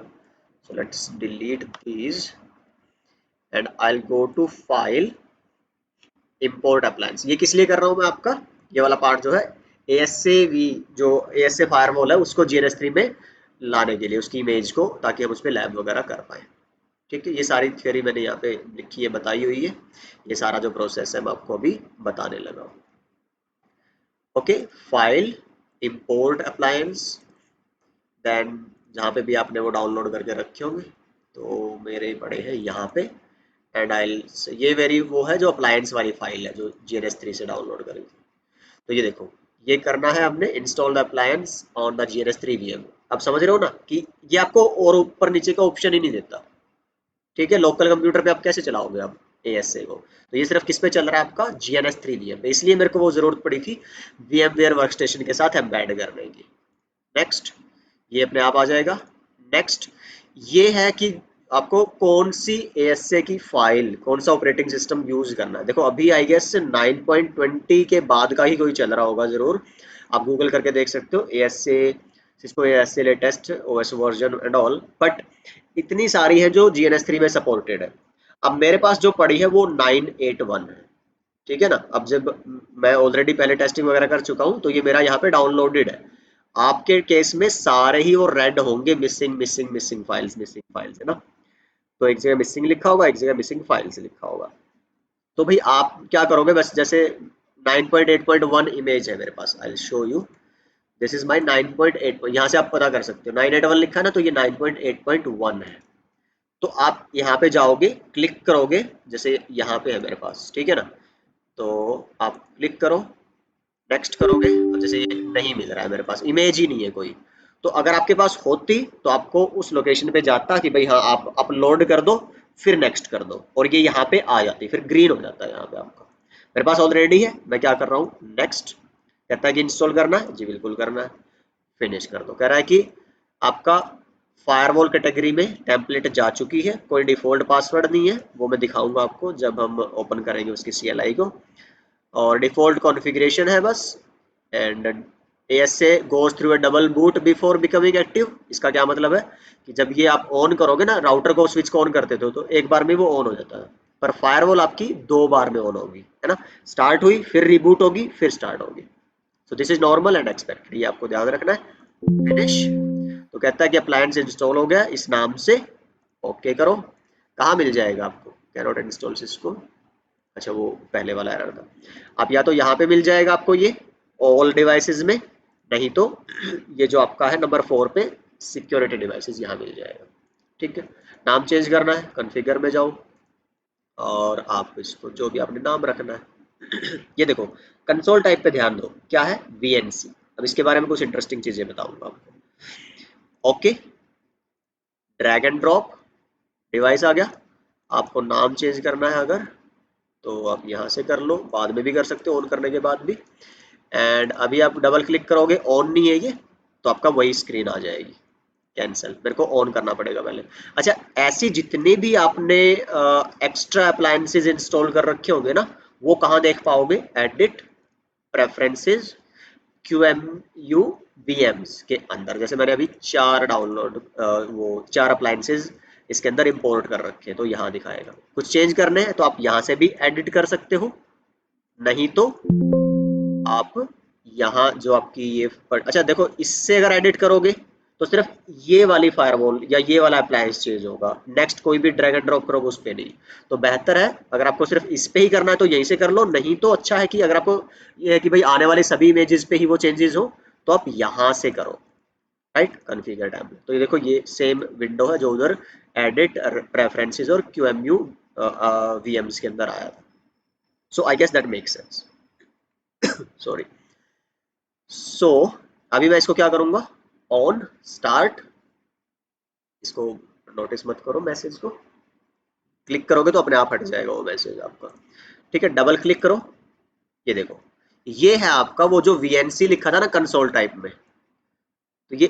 Speaker 1: So let's delete these and I'll go to file, import appliance। ये किस लिए कर रहा हूँ मैं आपका, ये वाला पार्ट जो है ASAV, जो ASA फायरवॉल है उसको GNS3 में लाने के लिए, उसकी इमेज को, ताकि हम उस पर लैब वगैरह कर पाए, ठीक है। ये सारी थ्योरी मैंने यहाँ पे लिखी है, बताई हुई है, ये सारा जो प्रोसेस है मैं आपको अभी बताने लगा हूँ। Okay, file, import appliance, then जहाँ पे भी आपने वो डाउनलोड करके रखे होंगे, तो मेरे पड़े हैं यहाँ पे, एंड आई, ये वेरी वो है जो अप्लायंस वाली फाइल है जो GNS3 से डाउनलोड करी थी। तो ये देखो, ये करना है हमने, install the appliance on the GNS3 VM। अब समझ रहे हो ना कि ये आपको और ऊपर नीचे का ऑप्शन ही नहीं देता, ठीक है। लोकल कंप्यूटर पे आप कैसे चलाओगे आप ASA को, तो ये सिर्फ किस पे चल रहा है आपका, GNS3 VM पे, इसलिए मेरे को वो जरूरत पड़ी थी VMware वर्कस्टेशन के साथ एम्बेड करने की। नेक्स्ट, ये अपने आप आ जाएगा। नेक्स्ट ये है कि आपको कौन सी ASA की फाइल, कौन सा ऑपरेटिंग सिस्टम यूज करना है। देखो अभी आई गेस 9.20 के बाद का ही कोई चल रहा होगा जरूर, आप गूगल करके देख सकते हो ASA, Cisco ASA latest OS version and all, but इतनी सारी है जो GNS3 में सपोर्टेड है। अब मेरे पास जो पड़ी है वो 981 है, ठीक है ना। अब जब मैं ऑलरेडी पहले टेस्टिंग वगैरह कर चुका हूँ तो ये मेरा यहाँ पे डाउनलोडेड है। आपके केस में सारे ही वो रेड होंगे, मिसिंग मिसिंग मिसिंग फाइल्स है ना। तो एक जगह मिसिंग लिखा होगा, एक जगह मिसिंग फाइल्स लिखा होगा। तो भाई आप क्या करोगे, बस जैसे 9.8.1 इमेज है मेरे पास, I will show you, this is my 9.8, यहाँ से आप पता कर सकते हो 981 लिखा है ना, तो ये 9.8.1 है। तो आप यहाँ पे जाओगे, क्लिक करोगे, जैसे यहाँ पे है मेरे पास, ठीक है ना। तो आप क्लिक करो, नेक्स्ट करोगे, अब जैसे ये नहीं मिल रहा है मेरे पास, इमेज ही नहीं है कोई। तो अगर आपके पास होती तो आपको उस लोकेशन पे जाता कि भाई हाँ आप अपलोड कर दो, फिर नेक्स्ट कर दो, और ये यहाँ पे आ जाती, फिर ग्रीन हो जाता है यहाँ पे आपका। मेरे पास ऑलरेडी है, मैं क्या कर रहा हूँ, नेक्स्ट। कहता है कि इंस्टॉल करना है, जी बिल्कुल करना है, फिनिश कर दो। कह रहा है कि आपका फायरवॉल कैटेगरी में टेम्पलेट जा चुकी है, कोई डिफॉल्ट पासवर्ड नहीं है, वो मैं दिखाऊंगा आपको जब हम ओपन करेंगे उसकी CLI को। और डिफॉल्ट कॉन्फ़िगरेशन है बस, and ASA goes through a double boot before becoming active. इसका क्या मतलब है कि जब ये आप ऑन करोगे ना, राउटर को स्विच को ऑन करते थे तो एक बार में वो ऑन हो जाता है, पर फायरवॉल आपकी 2 बार में ऑन होगी, है ना। स्टार्ट हुई, फिर रिबूट होगी, फिर स्टार्ट होगी। सो this is normal and expected, ये आपको ध्यान रखना है। फिनिश। तो कहता है कि अप्लायंस इंस्टॉल हो गया इस नाम से, ओके करो। कहाँ मिल जाएगा आपको, कैनॉट इंस्टॉल सिस्को, अच्छा वो पहले वाला एरर था। अब या तो यहाँ पे मिल जाएगा आपको ये ऑल डिवाइसेस में, नहीं तो ये जो आपका है नंबर 4 पे सिक्योरिटी डिवाइसेस, यहाँ मिल जाएगा, ठीक है। नाम चेंज करना है, कॉन्फ़िगर में जाओ और आप इसको जो भी आपने नाम रखना है ये देखो कंसोल टाइप पे ध्यान दो, क्या है, VNC। अब इसके बारे में कुछ इंटरेस्टिंग चीजें बताऊंगा आपको। Okay, drag and drop, device आ गया। आपको नाम चेंज करना है अगर, तो आप यहाँ से कर लो, बाद में भी कर सकते हो ऑन करने के बाद भी। एंड अभी आप डबल क्लिक करोगे, ऑन नहीं है ये, तो आपका वही स्क्रीन आ जाएगी, कैंसिल। मेरे को ऑन करना पड़ेगा पहले। अच्छा, ऐसी जितने भी आपने एक्स्ट्रा अप्लायंसेज इंस्टॉल कर रखे होंगे ना, वो कहाँ देख पाओगे, एडिट, प्रेफरेंसेज, QEMU VMs के अंदर। जैसे मैंने अभी 4 डाउनलोड वो 4 अप्लायंसेज इसके अंदर इंपोर्ट कर रखे हैं, तो यहाँ दिखाएगा। कुछ चेंज करने हैं तो आप यहाँ से भी एडिट कर सकते हो, नहीं तो आप यहाँ जो आपकी ये अच्छा देखो, इससे अगर एडिट करोगे तो सिर्फ ये वाली फायरवॉल या ये वाला अप्लायंस चेंज होगा, नेक्स्ट कोई भी ड्रैग एंड ड्रॉप करोगे उस पर नहीं। तो बेहतर है अगर आपको सिर्फ इस पे ही करना है तो यहीं से कर लो, नहीं तो अच्छा है कि अगर आपको ये है कि भाई आने वाले सभी इमेजेस पे ही वो चेंजेस हो, तो आप यहाँ से करो, राइट, कॉन्फ़िगर टैब। तो ये देखो ये सेम विंडो है जो उधर एडिट प्रेफरेंसेस और QEMU VMs के अंदर आया था। So I guess that makes sense, sorry. सो अभी मैं इसको क्या करूंगा, ऑन स्टार्ट, इसको नोटिस मत करो मैसेज को, क्लिक करोगे तो अपने आप हट जाएगा वो मैसेज आपका, ठीक है। डबल क्लिक करो, ये देखो ये है आपका वो जो VNC लिखा था ना कंसोल टाइप में, तो ये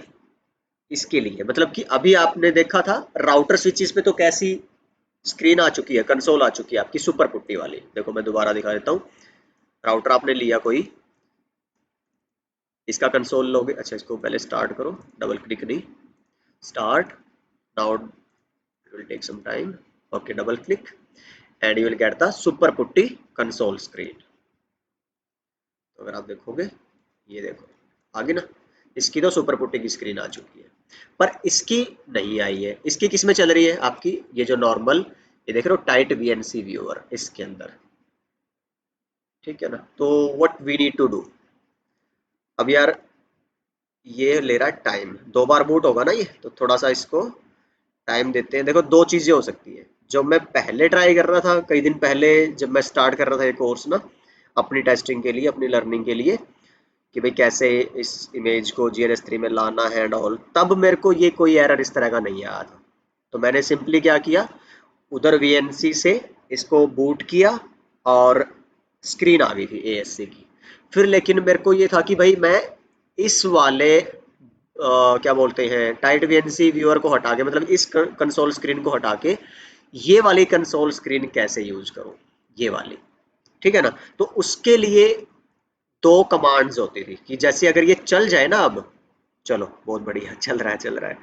Speaker 1: इसके लिए मतलब कि अभी आपने देखा था राउटर स्विचेस पे तो कैसी स्क्रीन आ चुकी है, कंसोल आ चुकी है आपकी सुपर पुट्टी वाली। देखो मैं दोबारा दिखा देता हूँ, राउटर आपने लिया कोई, इसका कंसोल लोगे, अच्छा इसको पहले स्टार्ट करो, डबल क्लिक नहीं, start now, it will take some time, okay, double click and you will get the super putty console screen। तो अगर आप देखोगे, ये देखो आ गई ना, इसकी तो सुपर पुट्टी की स्क्रीन आ चुकी है, पर इसकी नहीं आई है। इसकी किस में चल रही है आपकी, ये जो नॉर्मल, ये देख रहे हो टाइट VNC व्यूअर, इसके अंदर, ठीक है ना। तो what we need to do, अब यार ये ले रहा है टाइम, 2 बार बूट होगा ना ये, तो थोड़ा सा इसको टाइम देते हैं। देखो 2 चीजें हो सकती है, जो मैं पहले ट्राई कर रहा था कई दिन पहले जब मैं स्टार्ट कर रहा था ये कोर्स ना, अपनी टेस्टिंग के लिए, अपनी लर्निंग के लिए, कि भाई कैसे इस इमेज को GNS3 में लाना है एंड ऑल, तब मेरे को ये कोई एरर इस तरह का नहीं आया था। तो मैंने सिंपली क्या किया, उधर VNC से इसको बूट किया और स्क्रीन आ गई थी ASA की। फिर लेकिन मेरे को ये था कि भाई मैं इस वाले क्या बोलते हैं, टाइट वीएनसी व्यूअर को हटा के, मतलब इस कंसोल स्क्रीन को हटा के ये वाली कंसोल स्क्रीन कैसे यूज करूं, ये वाली, ठीक है ना। तो उसके लिए दो कमांड्स होती थी कि जैसे अगर ये चल जाए ना, अब चलो बहुत बढ़िया चल रहा है चल रहा है।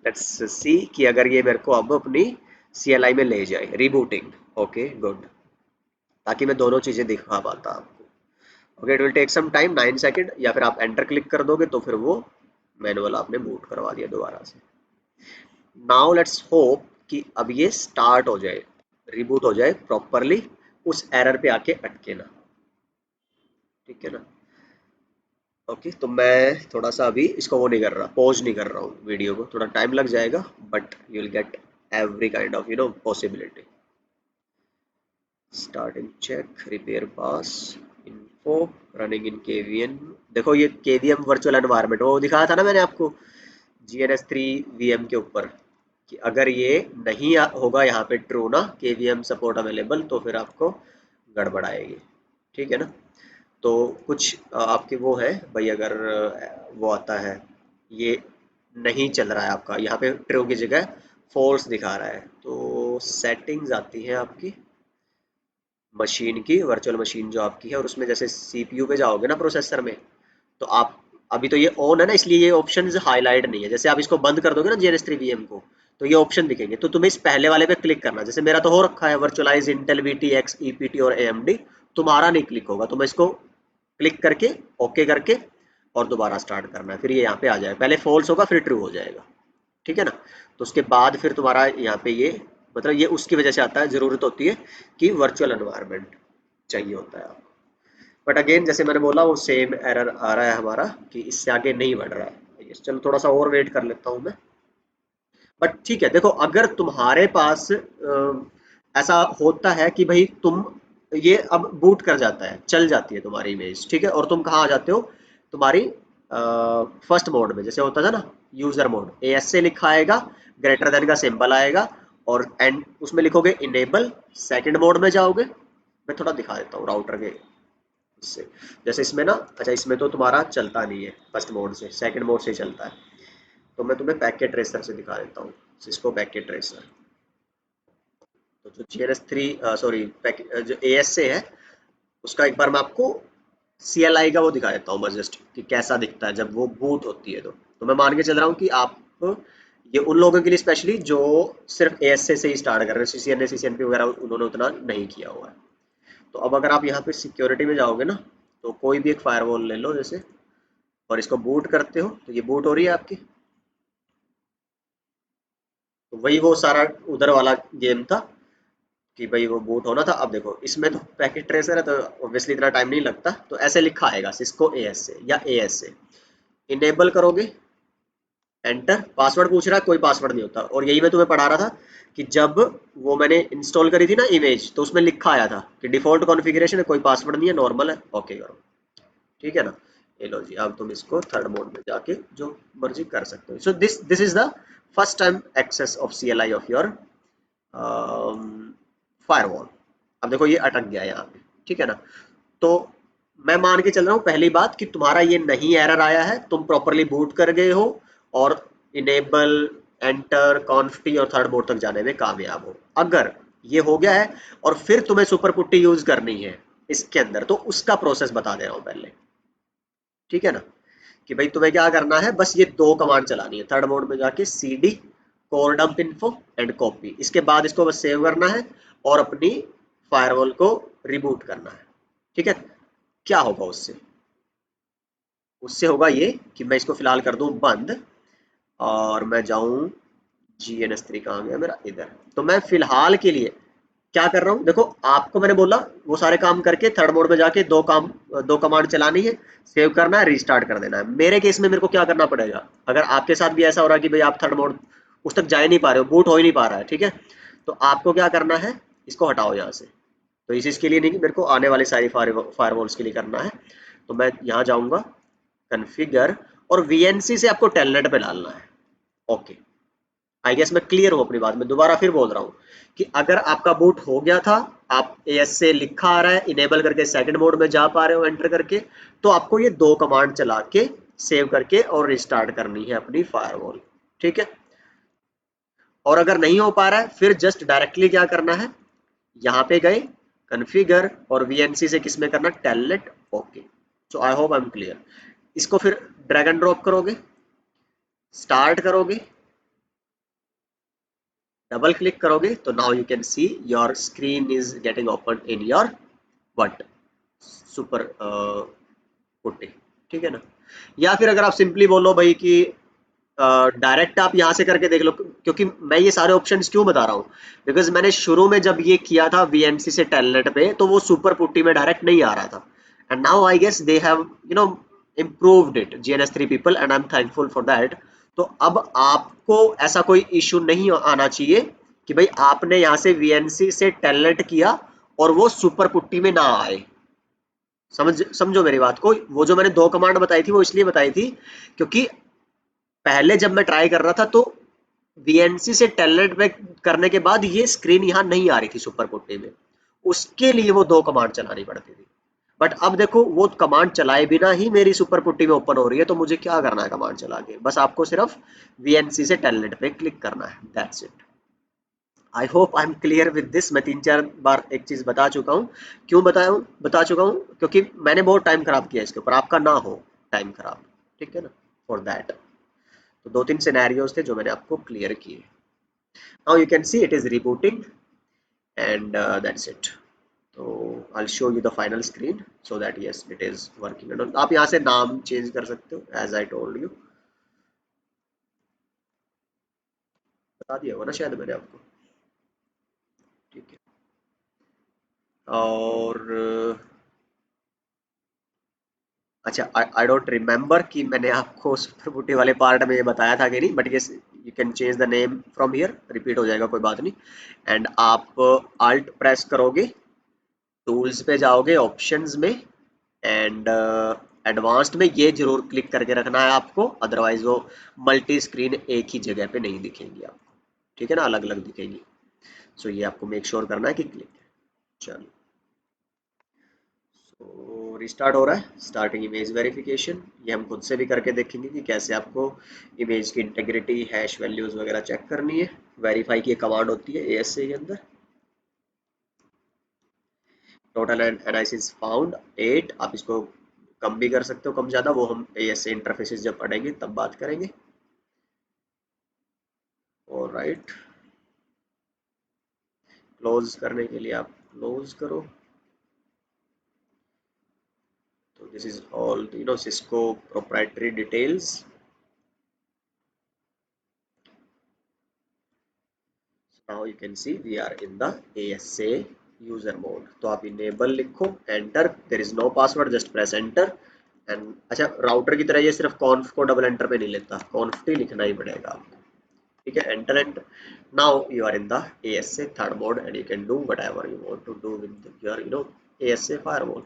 Speaker 1: लेट्स सी कि अगर ये मेरे को अब अपनी CLI में ले जाए, रीबूटिंग, ओके गुड, ताकि मैं दोनों चीजें दिखा पाता आपको। Okay, it will take some time, 9 second, या फिर आप एंटर क्लिक कर दोगे तो फिर वो मैनुअल आपने बूट करवा दिया दोबारा से। नाउ लेट्स होप कि अब ये स्टार्ट हो जाए, रिबूट हो जाए प्रॉपरली, उस एरर पे आके अटके ना, ठीक है ना। ओके, तो मैं थोड़ा सा अभी इसको वो नहीं कर रहा, पॉज नहीं कर रहा हूँ वीडियो को, थोड़ा टाइम लग जाएगा, but you will get every kind of possibility. Starting check, repair pass, info, running in KVM। देखो ये KVM वर्चुअल एनवायरनमेंट वो दिखाया था ना मैंने आपको GNS3 VM के ऊपर, कि अगर ये नहीं होगा यहाँ पे ट्रू ना, KVM सपोर्ट अवेलेबल, तो फिर आपको गड़बड़ आएगी, ठीक है ना। तो कुछ आपके वो है भाई, अगर वो आता है, ये नहीं चल रहा है आपका, यहाँ पे ट्रू की जगह फॉल्स दिखा रहा है, तो सेटिंग्स आती है आपकी मशीन की, वर्चुअल मशीन जो आपकी है, और उसमें जैसे CPU पे जाओगे ना, प्रोसेसर में, तो आप अभी तो ये ऑन है ना, इसलिए ये ऑप्शन हाईलाइट नहीं है। जैसे आप इसको बंद कर दोगे ना GNS3 VM को, तो ये ऑप्शन दिखेंगे, तो तुम्हें इस पहले वाले पे क्लिक करना। जैसे मेरा तो हो रखा है वर्चुअलाइज इंटेल VTX EPT और AMD, तुम्हारा नहीं क्लिक होगा, तो मैं इसको क्लिक करके ओके करके और दोबारा स्टार्ट करना है, फिर ये यहाँ पे आ जाएगा, पहले फॉल्स होगा फिर ट्रू हो जाएगा, ठीक है ना। तो उसके बाद फिर तुम्हारा यहाँ पे ये, मतलब ये उसकी वजह से आता है, जरूरत होती है कि वर्चुअल एनवायरनमेंट चाहिए होता है आपको। बट अगेन जैसे मैंने बोला, वो सेम एरर आ रहा है हमारा कि इससे आगे नहीं बढ़ रहा है। चलो थोड़ा सा और वेट कर लेता हूँ मैं। बट ठीक है, देखो अगर तुम्हारे पास ऐसा होता है कि भाई तुम, ये अब बूट कर जाता है, चल जाती है तुम्हारी इमेज, ठीक है, और तुम कहाँ आ जाते हो, तुम्हारी फर्स्ट मोड में, जैसे होता था ना यूजर मोड, AS से लिखा आएगा, ग्रेटर देन का सिंबल आएगा, और एंड उसमें लिखोगे इनेबल, सेकंड मोड में जाओगे। मैं थोड़ा दिखा देता हूँ राउटर के इससे, जैसे इसमें ना, अच्छा इसमें तो तुम्हारा चलता नहीं है फर्स्ट मोड से, सेकंड मोड से चलता है, तो मैं तुम्हें पैकेट ट्रेसर से दिखा देता हूँ, सिस्को पैकेट ट्रेसर। तो जो GNS3 सॉरी जो AS से है, उसका एक बार मैं आपको CLI का वो दिखा देता हूँ बस, जस्ट कि कैसा दिखता है जब वो बूट होती है। तो मैं मान के चल रहा हूँ कि आप, ये उन लोगों के लिए स्पेशली जो सिर्फ AS से ही स्टार्ट कर रहे हैं, CCNA CCNP वगैरह उन्होंने उतना नहीं किया हुआ है। तो अब अगर आप यहाँ पे सिक्योरिटी में जाओगे ना, तो कोई भी एक फायरवॉल ले लो जैसे, और इसको बूट करते हो, तो ये बूट हो रही है आपकी, तो वही वो सारा उधर वाला गेम था कि भाई वो बूट होना था। अब देखो इसमें तो पैकेट ट्रेसर है, तो ऑब्वियसली इतना टाइम नहीं लगता, तो ऐसे लिखा आएगा सिस्को AS से या AS से, इनेबल करोगे, एंटर, पासवर्ड पूछ रहा है, कोई पासवर्ड नहीं होता। और यही मैं तुम्हें पढ़ा रहा था कि जब वो मैंने इंस्टॉल करी थी ना इमेज, तो उसमें लिखा आया था कि डिफॉल्ट कॉन्फ़िगरेशन है, कोई पासवर्ड नहीं है, नॉर्मल है, ओके करो, ठीक है ना। ये लो जी, अब तुम इसको थर्ड मोड में जाके जो मर्जी कर सकते हो। So this this is the first time access of CLI of your firewall. अब देखो ये अटक गया यहाँ पे, ठीक है ना। तो मैं मान के चल रहा हूँ पहली बात कि तुम्हारा ये नहीं एरर आया है, तुम प्रॉपरली बूट कर गए हो और इनेबल, एंटर, कॉन्फ्टी और थर्ड मोड तक जाने में कामयाब हो। अगर ये हो गया है और फिर तुम्हें सुपर पुट्टी यूज करनी है इसके अंदर, तो उसका प्रोसेस बता दे रहा हूँ पहले, ठीक है ना। कि भाई तुम्हें क्या करना है, बस ये दो कमांड चलानी है, थर्ड मोड में जाके CD core dump info and copy, इसके बाद इसको बस सेव करना है और अपनी फायरवॉल को रिबूट करना है, ठीक है। क्या होगा उससे, उससे होगा ये कि मैं इसको फिलहाल कर दूं बंद, और मैं जाऊं GNS3 कहाँ गया मेरा, इधर। तो मैं फिलहाल के लिए क्या कर रहा हूँ, देखो आपको मैंने बोला वो सारे काम करके थर्ड मोड में जाके दो कमांड चलानी है, सेव करना है, रीस्टार्ट कर देना है। मेरे केस में मेरे को क्या करना पड़ेगा, अगर आपके साथ भी ऐसा हो रहा है कि भाई आप थर्ड मोड उस तक जा ही नहीं पा रहे हो, बूट हो ही नहीं पा रहा है, ठीक है, तो आपको क्या करना है, इसको हटाओ यहाँ से। तो इस इसके लिए नहीं कि मेरे को आने वाली सारी फायरवॉल्स के लिए करना है, तो मैं यहाँ जाऊँगा कन्फिगर, और VNC से आपको टेलनेट पे डालना है, ओके। आई गेस मैं क्लियर हूँ अपनी बात में, दोबारा फिर बोल रहा हूँ कि अगर आपका बूट हो गया था, आप AS से लिखा आ रहा है, इनेबल करके सेकंड मोड में जा पा रहे हो एंटर करके, तो आपको ये दो कमांड चला के सेव करके और रिस्टार्ट करनी है अपनी फायरवॉल। ठीक है, और अगर नहीं हो पा रहा है फिर जस्ट डायरेक्टली क्या करना है, यहाँ पे गए कन्फिगर और वीएनसी से किस में करना, telnet okay. So I hope I am clear. इसको फिर ड्रैग एंड ड्रॉप करोगे, स्टार्ट करोगे, डबल क्लिक करोगे तो now you can see your screen is getting open in your what super putty. ठीक है ना। या फिर अगर आप सिंपली बोलो भाई कि डायरेक्ट आप यहाँ से करके देख लो, क्योंकि मैं ये सारे ऑप्शंस क्यों बता रहा हूँ, बिकॉज मैंने शुरू में जब ये किया था वीएनसी से टेलनेट पे तो वो सुपर पुट्टी में डायरेक्ट नहीं आ रहा था, and now I guess they have improved it GNS3 people and I am thankful for that. तो अब आपको ऐसा कोई इशू नहीं आना चाहिए कि भाई आपने यहाँ से वीएनसी से टेलनेट किया और वो सुपर पुट्टी में ना आए। समझो मेरी बात को, वो जो मैंने दो कमांड बताई थी वो इसलिए बताई थी क्योंकि पहले जब मैं ट्राई कर रहा था तो वीएनसी से टेलनेट में करने के बाद ये स्क्रीन यहाँ नहीं आ रही थी सुपर पुट्टी में, उसके लिए वो दो कमांड चलानी पड़ती थी। बट अब देखो वो कमांड चलाए बिना ही मेरी सुपर पुट्टी में ओपन हो रही है, तो मुझे क्या करना है कमांड चला के, बस आपको सिर्फ वीएनसी से टेलनेट पे क्लिक करना है, that's it. I hope I am clear with this. मैं 3-4 बार एक चीज बता चुका हूँ। क्यों बता चुका हूँ क्योंकि मैंने बहुत टाइम खराब किया इसके ऊपर, आपका ना हो टाइम खराब। ठीक है ना, फॉर दैट। तो 2-3 सिनेरियोज थे जो मैंने आपको क्लियर किए। Now you can see it is rebooting and that's it. तो I'll show you the final screen so that yes it is working and all. आप यहाँ से नाम चेंज कर सकते हो as I told you, बता दिया होगा ना शायद मैंने आपको। ठीक है, और अच्छा आई डोंट रिमेम्बर कि मैंने आपको सुपर बूटी वाले पार्ट में ये बताया था कि नहीं, but yes you can change the name from here, repeat हो जाएगा कोई बात नहीं। एंड आप आल्ट प्रेस करोगे, टूल्स पे जाओगे ऑप्शंस में, एंड एडवांस्ड में ये जरूर क्लिक करके रखना है आपको, अदरवाइज वो मल्टी स्क्रीन एक ही जगह पे नहीं दिखेंगी आपको। ठीक है ना, अलग अलग दिखेंगी। सो ये आपको मेक श्योर करना है कि क्लिक। चलो, तो रिस्टार्ट हो रहा है, स्टार्टिंग इमेज वेरिफिकेशन। ये हम खुद से भी करके देखेंगे कि कैसे आपको इमेज की इंटेग्रिटी, हैश वैल्यूज वगैरह चेक करनी है। वेरीफाई की कमांड होती है ASA के अंदर। टोटल एनालिसिस फाउंड 8, आप इसको कम भी कर सकते हो, कम ज़्यादा वो हम ASA इंटरफेसेस जब पढ़ेंगे तब बात करेंगे। ऑलराइट, क्लोज करने के लिए आप क्लोज करो। तो this is all Cisco proprietary details. Now you can see we are in the ASA user mode. तो आप इनेबल लिखो, enter, there is no password, just press enter. And अच्छा, राउटर की तरह ये सिर्फ कॉन्फ को डबल एंटर पे नहीं लेता, कॉन्फ ही लिखना ही पड़ेगा आपको। ठीक है, enter enter. Now you are in the ASA third mode and you can do whatever you want to do with your ASA firewall.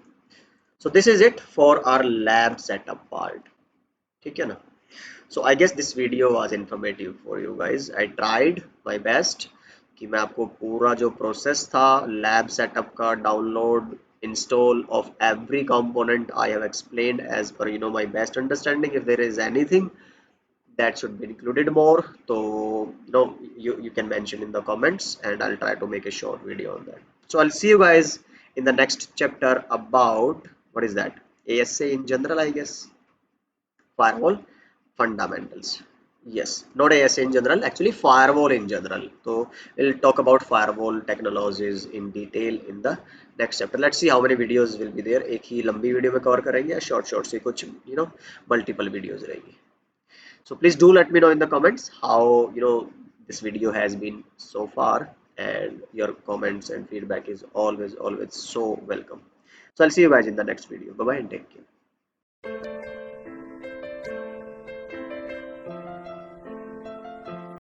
Speaker 1: So this is it for our lab setup part. ठीक है ना। So I guess this video was informative for you guys. I tried my best कि मैं आपको पूरा जो process था lab setup का, download install of every component, I have explained as per my best understanding. If there is anything that should be included more, so you can mention in the comments and I'll try to make a short video on that. So I'll see you guys in the next chapter about what is that, ASA in general, I guess, firewall fundamentals. Yes, not ASA in general, actually firewall in general. So we'll talk about firewall technologies in detail in the next chapter. Let's see how many videos will be there. एक ही लंबी video में cover करेंगे या short से कुछ multiple videos रहेगी. So please do let me know in the comments how this video has been so far, and your comments and feedback is always so welcome. So I'll see you guys in the next video. Bye bye and take care.